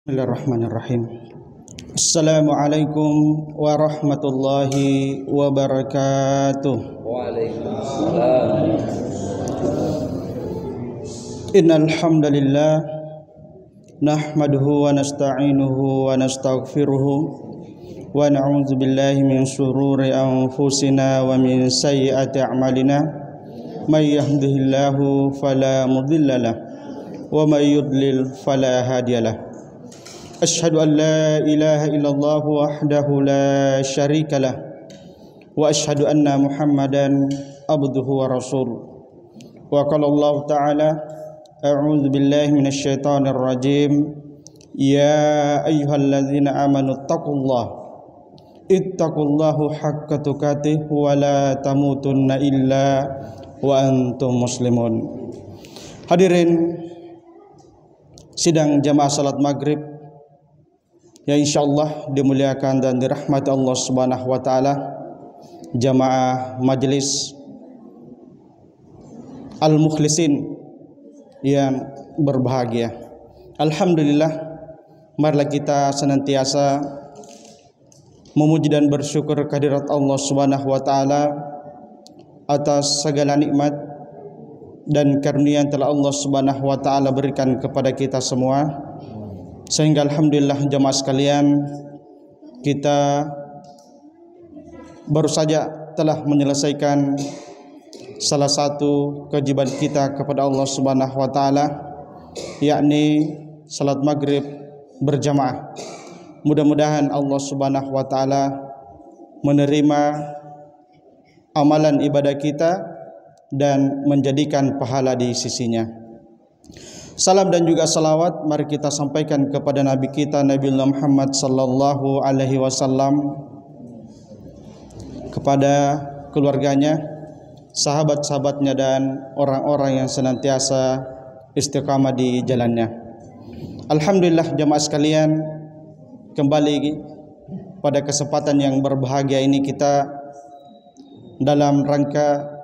Bismillahirrahmanirrahim. Assalamualaikum warahmatullahi wabarakatuh. Waalaikumsalam. Innal hamdalillah nahmaduhu wa nasta'inuhu wa nastaghfiruhu wa na'udzu billahi min shururi anfusina wa min sayyiati a'malina. May yahdihillahu fala mudhillalah wa may yudlil fala hadiyalah. Asyhadu an la ilaha illallah wahdahu la syarika lah wa asyhadu anna Muhammadan abduhu wa rasuluh. Wa qala Allah ta'ala a'udzu billahi minasyaitonir rajim. Ya ayyuhalladzina amanu ittaqullaha haqqa tuqatih wa la tamutunna illa wa antum muslimun. Hadirin sidang jamaah salat maghrib yang insyaallah dimuliakan dan dirahmati Allah Subhanahu wa taala, jamaah majelis al-mukhlisin yang berbahagia. Alhamdulillah, marilah kita senantiasa memuji dan bersyukur kehadirat Allah Subhanahu wa taala atas segala nikmat dan karunia yang telah Allah Subhanahu wa taala berikan kepada kita semua. Sehingga alhamdulillah jamaah sekalian, kita baru saja telah menyelesaikan salah satu kewajiban kita kepada Allah Subhanahu wa taala, yakni salat maghrib berjamaah. Mudah-mudahan Allah Subhanahu wa taala menerima amalan ibadah kita dan menjadikan pahala di sisinya. Salam dan juga salawat mari kita sampaikan kepada Nabi kita Nabi Muhammad sallallahu alaihi wasallam, kepada keluarganya, sahabat-sahabatnya dan orang-orang yang senantiasa istiqamah di jalannya. Alhamdulillah jamaah sekalian, kembali pada kesempatan yang berbahagia ini kita dalam rangka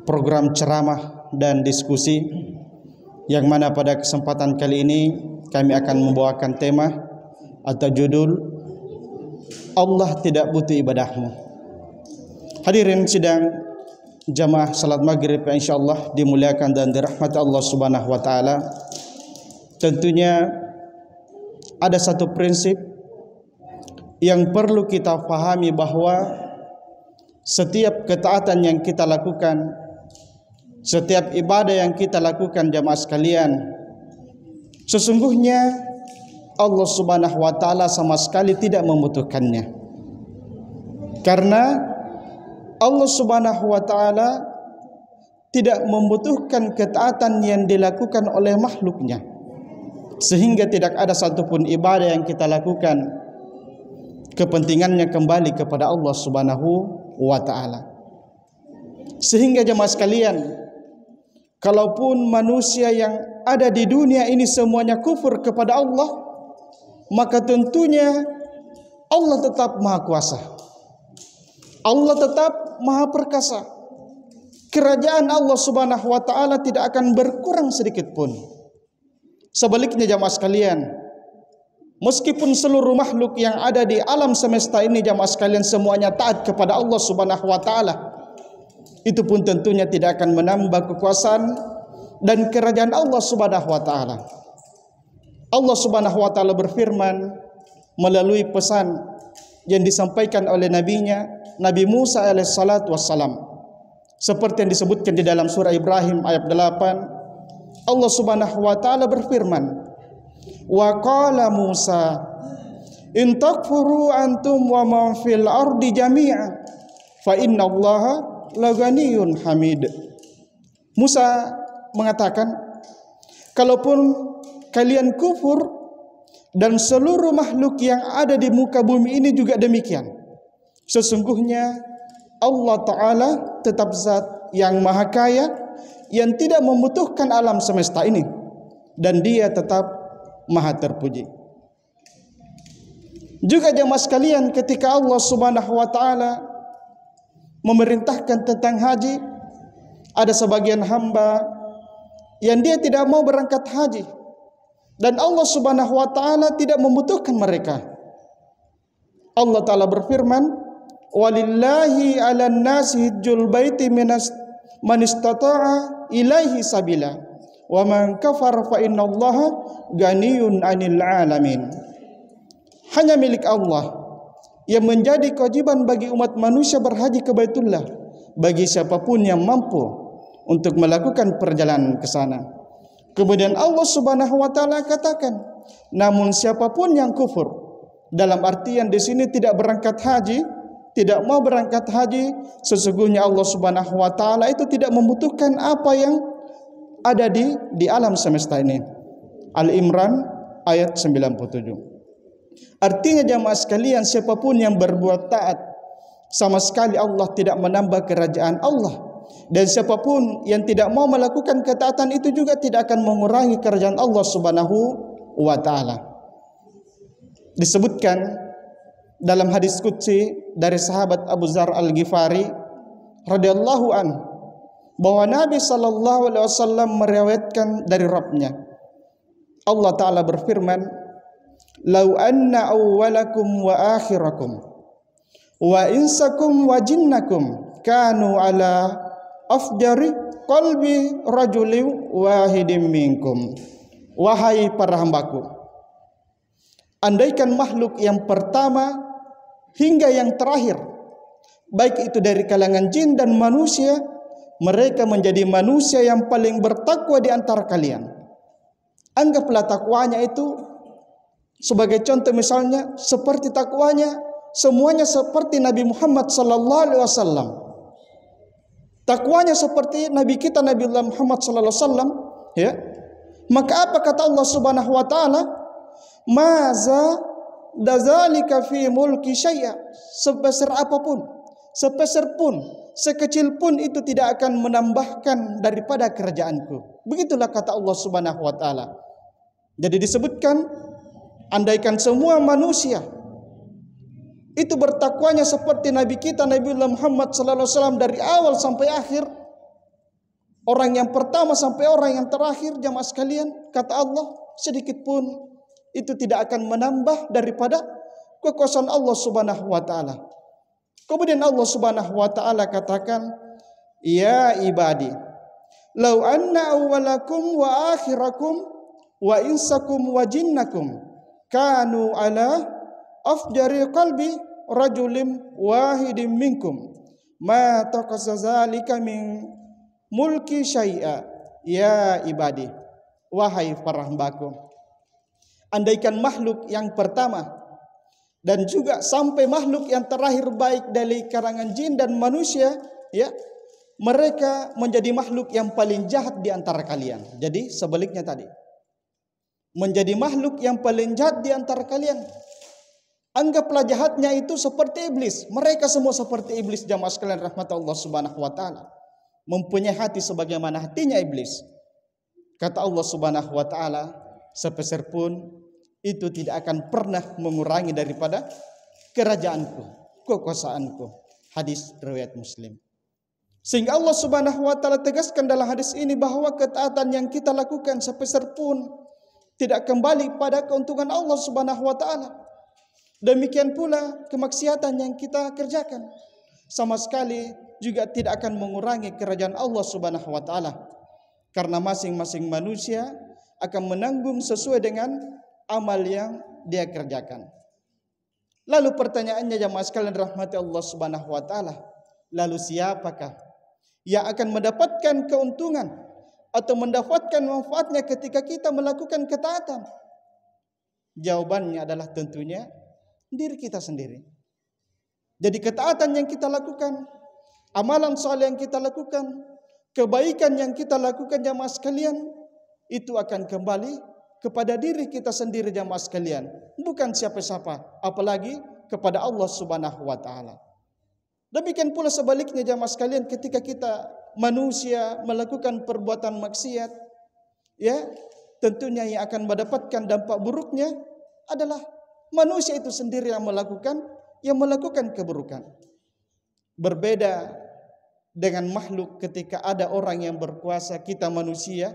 program ceramah dan diskusi, yang mana pada kesempatan kali ini kami akan membawakan tema atau judul Allah tidak butuh ibadahmu. Hadirin sidang jamaah salat maghrib yang insyaallah dimuliakan dan dirahmati Allah Subhanahu wa taala, tentunya ada satu prinsip yang perlu kita pahami, bahwa setiap ketaatan yang kita lakukan, setiap ibadah yang kita lakukan jamaah sekalian, sesungguhnya Allah Subhanahu wa taala sama sekali tidak membutuhkannya. Karena Allah Subhanahu wa taala tidak membutuhkan ketaatan yang dilakukan oleh makhluknya, sehingga tidak ada satupun ibadah yang kita lakukan kepentingannya kembali kepada Allah Subhanahu wa taala. Sehingga jemaah sekalian, kalaupun manusia yang ada di dunia ini semuanya kufur kepada Allah, maka tentunya Allah tetap maha kuasa, Allah tetap maha perkasa. Kerajaan Allah Subhanahu wa taala tidak akan berkurang sedikit pun. Sebaliknya jamaah sekalian, meskipun seluruh makhluk yang ada di alam semesta ini jamaah sekalian semuanya taat kepada Allah Subhanahu wa taala, itu pun tentunya tidak akan menambah kekuasaan dan kerajaan Allah Subhanahu wa taala. Allah Subhanahu wa taala berfirman melalui pesan yang disampaikan oleh nabinya Nabi Musa alaihissalatu wassalam, seperti yang disebutkan di dalam surah Ibrahim ayat 8. Allah Subhanahu wa taala berfirman, wa qala Musa in takfuru antum wa man fil ardi jami'a fa innallaha laganiyun hamid. Musa mengatakan, kalaupun kalian kufur dan seluruh makhluk yang ada di muka bumi ini juga demikian, sesungguhnya Allah Ta'ala tetap zat yang maha kaya, yang tidak membutuhkan alam semesta ini, dan dia tetap maha terpuji. Juga jemaah sekalian, ketika Allah Subhanahu wa taala memerintahkan tentang haji, ada sebagian hamba yang dia tidak mau berangkat haji, Dan Allah Subhanahu wa taala tidak membutuhkan mereka. Allah taala berfirman, "Walillahi 'alan nasi hajjul baiti man istata'a ilaihi sabila, wa man kafara fa innallaha ghaniyun 'anil 'alamin." Hanya milik Allah yang menjadi kewajiban bagi umat manusia berhaji ke Baitullah bagi siapapun yang mampu untuk melakukan perjalanan ke sana. Kemudian Allah Subhanahu wa taala katakan, namun siapapun yang kufur, dalam artian di sini tidak berangkat haji, tidak mau berangkat haji, sesungguhnya Allah Subhanahu wa taala itu tidak membutuhkan apa yang ada di alam semesta ini. Al-Imran ayat 97. Artinya jamaah sekalian, siapapun yang berbuat taat, sama sekali Allah tidak menambah kerajaan Allah. Dan siapapun yang tidak mau melakukan ketaatan itu juga tidak akan mengurangi kerajaan Allah Subhanahu wa taala. Disebutkan dalam hadis qudsi dari sahabat Abu Dzar Al-Ghifari radhiyallahu an bahwa Nabi sallallahu alaihi wasallam meriwayatkan dari Rabbnya. Allah taala berfirman, "Lau anna awwalakum wa akhirakum wa insakum wa jinnakum kanu ala afjari qalbi rajulin wahidin minkum." Wahai para hambaku, andaikan makhluk yang pertama hingga yang terakhir, baik itu dari kalangan jin dan manusia, mereka menjadi manusia yang paling bertakwa di antara kalian. Anggaplah takwanya itu sebagai contoh, misalnya seperti takwanya semuanya seperti Nabi Muhammad sallallahu alaihi wasallam. Takwanya seperti Nabi kita Nabi Muhammad sallallahu alaihi wasallam, ya. Maka apa kata Allah Subhanahu wa taala? Maza dazalika fi mulki syai'a. Sebesar apapun, sepeser pun, sekecil pun itu tidak akan menambahkan daripada kerajaanku. Begitulah kata Allah Subhanahu wa taala. Jadi disebutkan, andaikan semua manusia itu bertakwanya seperti Nabi kita Nabi Muhammad sallallahu alaihi wasallam dari awal sampai akhir, orang yang pertama sampai orang yang terakhir, jamaah sekalian, kata Allah, sedikit pun itu tidak akan menambah daripada kekuasaan Allah Subhanahu wa taala. Kemudian Allah Subhanahu wa taala katakan, "Ya ibadi, lau anna awwalakum wa akhirakum wa insakum wa jinnakum kanu ala afjari qalbi rajulin wahidin minkum ma taqasa zalika min mulki syai'a." Ya ibadi, wahai para hambaku, andaikan makhluk yang pertama dan juga sampai makhluk yang terakhir, baik dari kalangan jin dan manusia, ya, mereka menjadi makhluk yang paling jahat di antara kalian. Jadi sebaliknya tadi, menjadi makhluk yang paling jahat di antara kalian. Anggaplah jahatnya itu seperti iblis. Mereka semua seperti iblis, jamaah sekalian rahmat Allah Subhanahu wa taala. Mempunyai hati sebagaimana hatinya iblis. Kata Allah Subhanahu wa taala, sepeser pun itu tidak akan pernah mengurangi daripada kerajaanku, kekuasaanku. Hadis riwayat Muslim. Sehingga Allah Subhanahu wa taala tegaskan dalam hadis ini bahwa ketaatan yang kita lakukan sepeser pun tidak kembali pada keuntungan Allah Subhanahu wa taala. Demikian pula kemaksiatan yang kita kerjakan sama sekali juga tidak akan mengurangi kerajaan Allah Subhanahu wa taala, karena masing-masing manusia akan menanggung sesuai dengan amal yang dia kerjakan. Lalu pertanyaannya jamaah sekalian rahmati Allah Subhanahu wa taala, lalu siapakah yang akan mendapatkan keuntungan atau mendapatkan manfaatnya ketika kita melakukan ketaatan? Jawabannya adalah tentunya diri kita sendiri. Jadi ketaatan yang kita lakukan, amalan saleh yang kita lakukan, kebaikan yang kita lakukan jamaah sekalian, itu akan kembali kepada diri kita sendiri jamaah sekalian, bukan siapa-siapa, apalagi kepada Allah Subhanahu wa taala. Demikian pula sebaliknya jamaah sekalian, ketika kita manusia melakukan perbuatan maksiat, ya, tentunya yang akan mendapatkan dampak buruknya adalah manusia itu sendiri yang melakukan keburukan. Berbeda dengan makhluk ketika ada orang yang berkuasa, kita manusia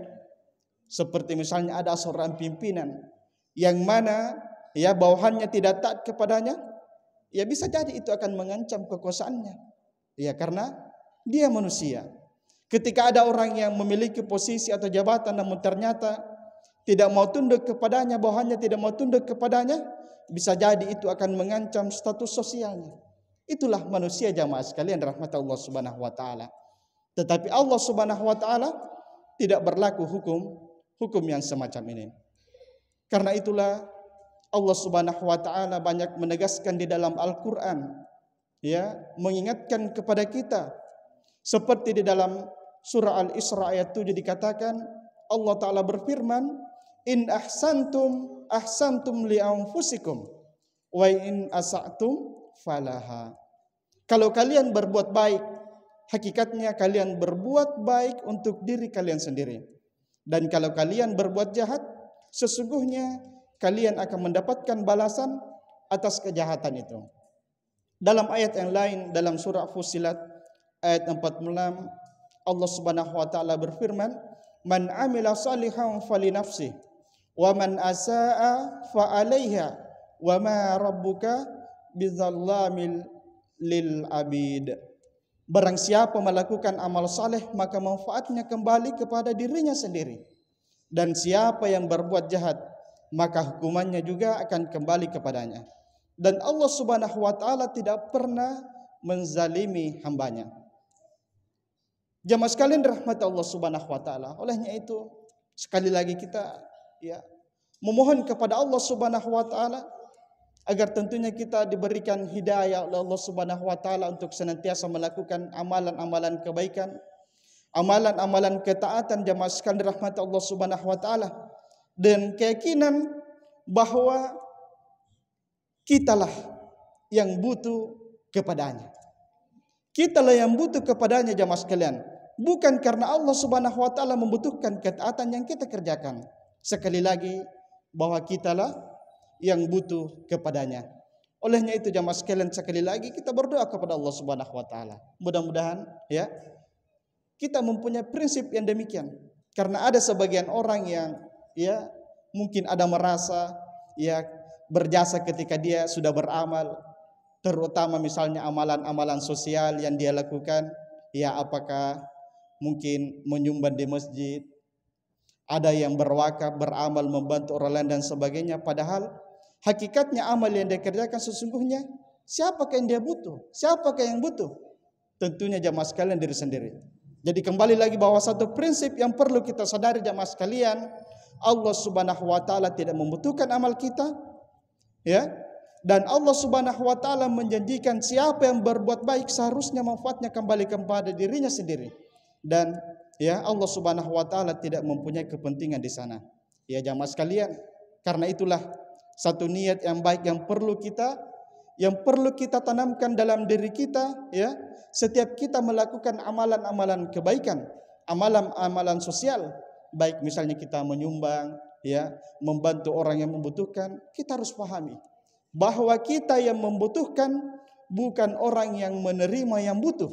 Seperti misalnya ada seorang pimpinan yang mana ya bawahannya tidak taat kepadanya, ya bisa jadi itu akan mengancam kekuasaannya. Ya karena dia manusia. Ketika ada orang yang memiliki posisi atau jabatan namun ternyata tidak mau tunduk kepadanya, bawahannya tidak mau tunduk kepadanya, bisa jadi itu akan mengancam status sosialnya. Itulah manusia jamaah sekalian rahmat Allah Subhanahu wa taala. Tetapi Allah Subhanahu wa taala tidak berlaku hukum yang semacam ini. Karena itulah Allah Subhanahu wa taala banyak menegaskan di dalam Al-Qur'an, ya, mengingatkan kepada kita. Seperti di dalam surah Al-Isra ayat 7 dikatakan, Allah taala berfirman, "In ahsantum ahsantum li anfusikum wa in asa'tum falaha." Kalau kalian berbuat baik, hakikatnya kalian berbuat baik untuk diri kalian sendiri. Dan kalau kalian berbuat jahat, sesungguhnya kalian akan mendapatkan balasan atas kejahatan itu. Dalam ayat yang lain dalam surah Fussilat ayat 46, Allah Subhanahu wa taala berfirman, "Man 'amila shalihan falinafsihi wa man asaa fa 'alaiha wa ma rabbuka bidzallamil lil abid." Barang siapa melakukan amal saleh maka manfaatnya kembali kepada dirinya sendiri. Dan siapa yang berbuat jahat maka hukumannya juga akan kembali kepadanya. Dan Allah Subhanahu wa taala tidak pernah menzalimi hambanya. Jamaah sekalian rahmat Allah Subhanahu wa taala. Olehnya itu sekali lagi kita ya memohon kepada Allah Subhanahu wa taala agar tentunya kita diberikan hidayah oleh Allah Subhanahu wa taala untuk senantiasa melakukan amalan-amalan kebaikan, amalan-amalan ketaatan jamaah sekalian rahmat Allah Subhanahu wa taala, dan keyakinan bahwa kitalah yang butuh kepadanya. Kitalah yang butuh kepadanya jamaah sekalian. Bukan karena Allah Subhanahu wa taala membutuhkan ketaatan yang kita kerjakan. Sekali lagi bahwa kitalah yang butuh kepadanya. Olehnya itu jamaah sekalian sekali lagi kita berdoa kepada Allah Subhanahu wa taala. Mudah-mudahan ya kita mempunyai prinsip yang demikian. Karena ada sebagian orang yang ya mungkin ada merasa ya berjasa ketika dia sudah beramal, terutama misalnya amalan-amalan sosial yang dia lakukan, ya apakah mungkin menyumbang di masjid, ada yang berwakaf, beramal, membantu orang lain dan sebagainya. Padahal hakikatnya amal yang dia kerjakan sesungguhnya siapakah yang dia butuh? Siapakah yang butuh? Tentunya jamaah sekalian diri sendiri. Jadi kembali lagi bahwa satu prinsip yang perlu kita sadari jamaah sekalian, Allah Subhanahu wa taala tidak membutuhkan amal kita, ya. Dan Allah Subhanahu wa taala menjanjikan siapa yang berbuat baik seharusnya manfaatnya kembali kepada dirinya sendiri. Dan ya Allah Subhanahu wa taala tidak mempunyai kepentingan di sana. Ya jamaah sekalian, karena itulah satu niat yang baik yang perlu kita tanamkan dalam diri kita, ya. Setiap kita melakukan amalan-amalan kebaikan, amalan-amalan sosial, baik misalnya kita menyumbang, ya, membantu orang yang membutuhkan, kita harus pahami bahwa kita yang membutuhkan bukan orang yang menerima yang butuh.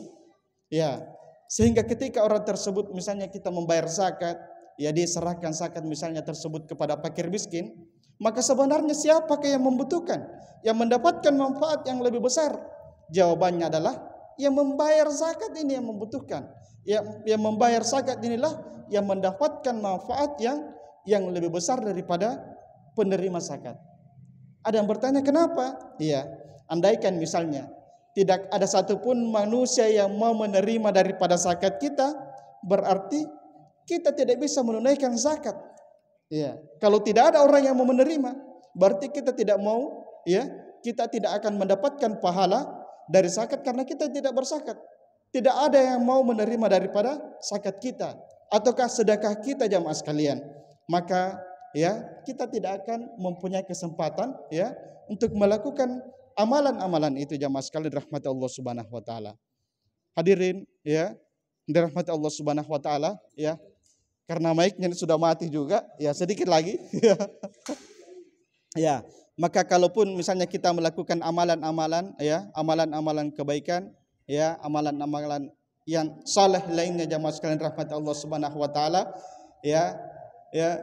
Ya, sehingga ketika orang tersebut misalnya kita membayar zakat, ya diserahkan zakat misalnya tersebut kepada fakir miskin, maka sebenarnya siapakah yang membutuhkan, yang mendapatkan manfaat yang lebih besar? Jawabannya adalah yang membayar zakat ini yang membutuhkan. Yang membayar zakat inilah yang mendapatkan manfaat yang lebih besar daripada penerima zakat. Ada yang bertanya kenapa? Iya, andaikan misalnya tidak ada satupun manusia yang mau menerima daripada zakat kita, berarti kita tidak bisa menunaikan zakat. Ya, kalau tidak ada orang yang mau menerima, berarti kita tidak mau, ya, kita tidak akan mendapatkan pahala dari zakat karena kita tidak berzakat. Tidak ada yang mau menerima daripada zakat kita ataukah sedekah kita jamaah sekalian. Maka ya, kita tidak akan mempunyai kesempatan ya untuk melakukan amalan-amalan itu jamaah sekalian rahmat Allah Subhanahu wa taala. Hadirin ya, dirahmati Allah Subhanahu wa taala ya. Karena mic-nya sudah mati juga, ya sedikit lagi. Ya, maka kalaupun misalnya kita melakukan amalan-amalan ya, amalan-amalan kebaikan ya, amalan-amalan yang saleh lainnya jamaah sekalian rahmat Allah Subhanahu wa taala ya, ya,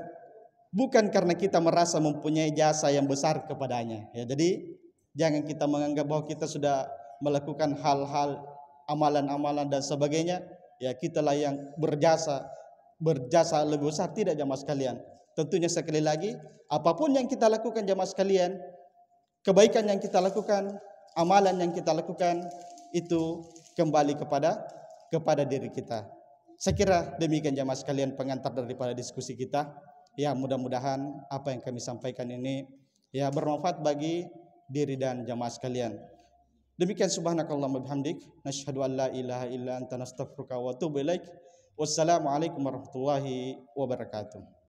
bukan karena kita merasa mempunyai jasa yang besar kepadanya. Ya, jadi jangan kita menganggap bahwa kita sudah melakukan hal-hal amalan-amalan dan sebagainya, ya kitalah yang berjasa lebih besar. Tidak jamaah sekalian. Tentunya sekali lagi, apapun yang kita lakukan jamaah sekalian, kebaikan yang kita lakukan, amalan yang kita lakukan, itu kembali kepada diri kita. Saya kira demikian jamaah sekalian pengantar daripada diskusi kita. Ya, mudah-mudahan apa yang kami sampaikan ini ya bermanfaat bagi diri dan jamaah sekalian. Demikian subhanakallahumma bihamdik, nasyhadu an la ilaha illa anta nastaghfiruka wa atubu ilaik. Wassalamualaikum warahmatullahi wabarakatuh.